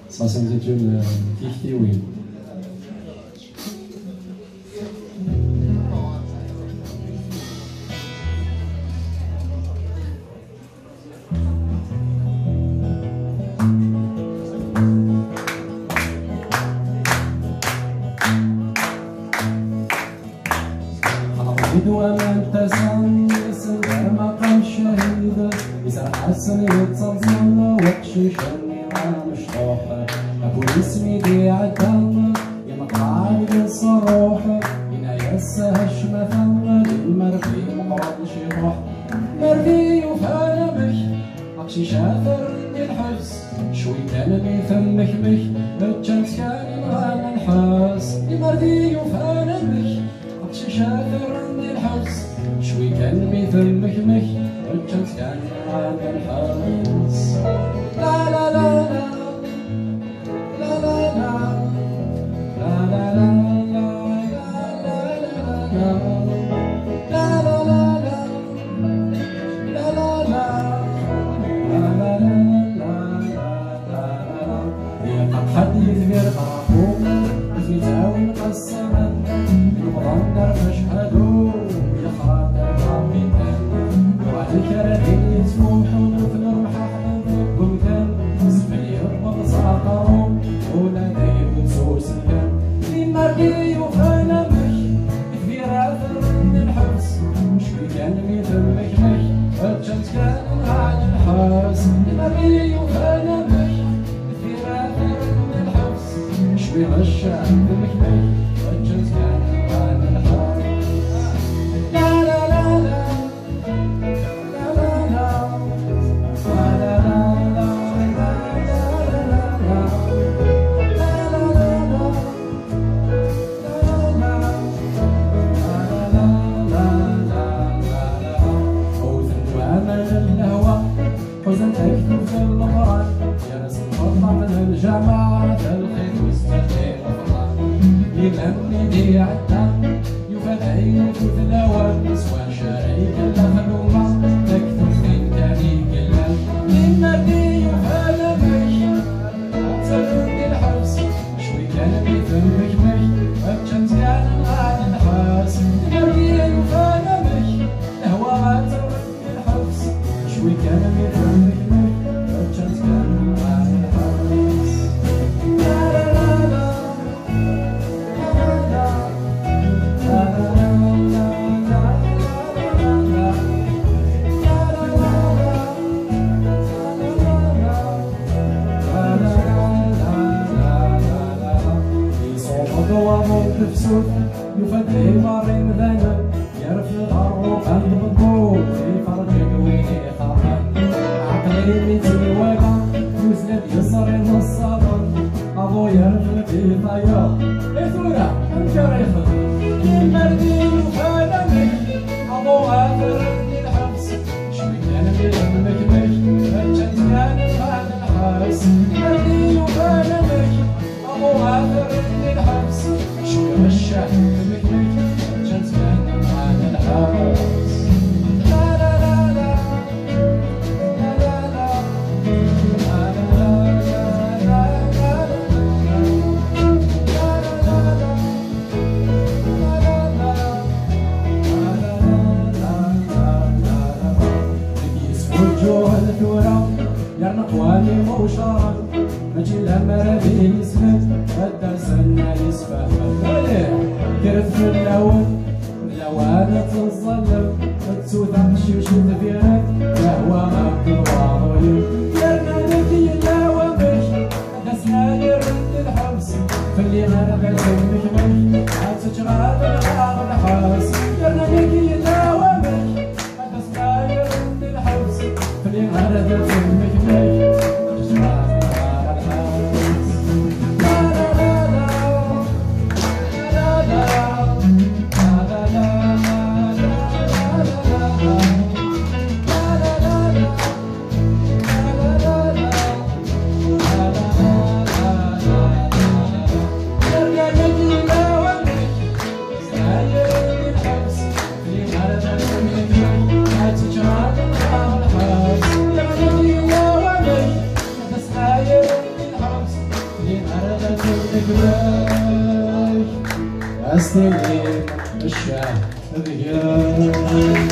Ça, c'était une Tiktiwin. وما ابتسم يسلم مقام الشهيد يسرح حسن يتصلصل وقشي شني مشطوح ابو اسمي دي عالدم يا مقطع الصروح هنا يسهش مثل المرفي مقعد شيطوح مرفي وفانا بك عقشي شافر الحبس شوي كان بيفمك بك الشمس كان غانا الحاس المرفي وفانا بك عقشي شافر الحبس شوي كان بيفمك مك الشمس كان غانا الحاس لا لا لا لا لا لا لا لا حديث غير طرفو في تعاون قسمت المغنر فاشهدوا يخرج الرابطان وعليك راهي يسموحوا في الرمح حبابكم كان سميل ومساطروا ولا دايب نسوس كان لما ربي وفانا مك في راثر من الحبس شوي كان ميثمك مك الشمس كان على الحاس لما ربي وفانا مك في راثر من الحبس شوي غشع دمك مك الشمس كان على الحاس لا لا لا لا حزن تكتب في الغران يا رسم خطة من الجماعة الخير واستخدام الغران يلمني دي عالدم يفاد عينك وتلاوى نسوى شريك المخدومة تكتب فين كاني كلام لما دي يفاد بك تسلمني الحبس شوي كان بيفمك بك الشمس كان على الحاس لما دي يفاد بك الهوى غاترني الحبس شوي كان بيفمك بك الشمس كان على الحاس لا لا لا يفد عباري مذنب يرفض الروح عند بالضوء يفرجك وين يخرج عقلي ميتي وقع يسلب يصري نصابا ابو يرفض في طيار اثورا انكر يخرج المردي وفادمك ابو غافر الحبس شوي كان بيهمك بك الشمس كان على الحاس المردي وفادمك ابو غافر الحبس شوي غشاح دمك بك الشمس كان على الحاس لا لا لا لا لا يرنق والي موشارا ماشي الامر به يسمت الدرس لنا يسفه كرف اللون تنظلم تسوثق شوشت فيك قهوة غاك الواضي درنا نبي اللوامش دسنا يرد الحبس فاللي غرق الفمك مش عاد الغاغ الحاس درنا نبي اللوامش دسنا يرد الحبس فاللي غرق الفمك مش ذكراك أستلم الشهر ذكراك